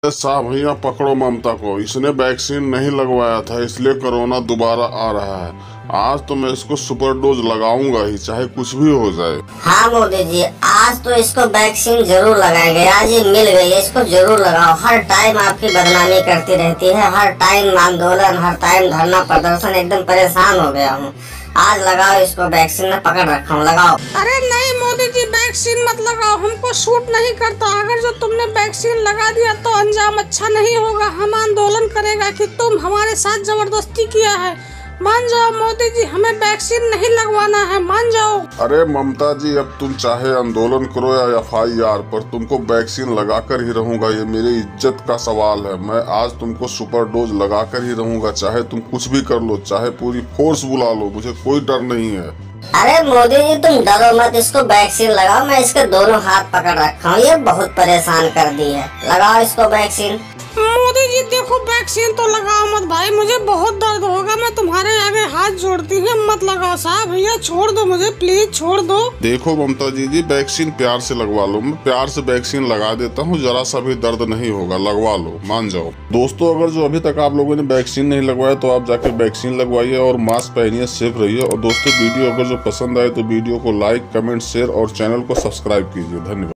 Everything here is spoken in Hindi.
साहब भैया पकड़ो ममता को, इसने वैक्सीन नहीं लगवाया था इसलिए कोरोना दोबारा आ रहा है। आज तो मैं इसको सुपर डोज लगाऊंगा ही, चाहे कुछ भी हो जाए। हाँ मोदी जी, आज तो इसको वैक्सीन जरूर लगाएंगे। आज ये मिल गई है, इसको जरूर लगाओ। हर टाइम आपकी बदनामी करती रहती है, हर टाइम आंदोलन, हर टाइम धरना प्रदर्शन, एकदम परेशान हो गया हूँ। आज लगाओ इसको, वैक्सीन में पकड़ रखा हूँ, लगाओ। अरे नहीं मोदी जी, वैक्सीन मत लगाओ, हमको सूट नहीं करता। अगर जो तुमने वैक्सीन लगा दिया तो अंजाम अच्छा नहीं होगा। हम आंदोलन करेगा कि तुम हमारे साथ जबरदस्ती किया है। मान जाओ मोदी जी, हमें वैक्सीन नहीं लगवाना है, मान जाओ। अरे ममता जी, अब तुम चाहे आंदोलन करो या FIR, पर तुमको वैक्सीन लगाकर ही रहूंगा। ये मेरी इज्जत का सवाल है। मैं आज तुमको सुपर डोज लगाकर ही रहूंगा, चाहे तुम कुछ भी कर लो, चाहे पूरी फोर्स बुला लो, मुझे कोई डर नहीं है। अरे मोदी जी तुम डरो मत, इसको वैक्सीन लगाओ। मैं इसके दोनों हाथ पकड़ रखा हूँ, ये बहुत परेशान कर दी है। लगाओ इसको वैक्सीन। मोदी जी देखो, वैक्सीन तो लगाओ मत भाई, मुझे बहुत दर्द होगा। मैं तुम्हारे आगे हाथ जोड़ती हूँ, मत लगाओ साहब। भैया छोड़ दो मुझे, प्लीज छोड़ दो। देखो ममता जी, वैक्सीन प्यार से लगवा लो। मैं प्यार से वैक्सीन लगा देता हूँ, जरा सा भी दर्द नहीं होगा। लगवा लो, मान जाओ। दोस्तों, अगर जो अभी तक आप लोगों ने वैक्सीन नहीं लगवाया तो आप जाके वैक्सीन लगवाइए और मास्क पहनिए, सेफ रहिए। और दोस्तों, वीडियो अगर जो पसंद आए तो वीडियो को लाइक, कमेंट, शेयर और चैनल को सब्सक्राइब कीजिए। धन्यवाद।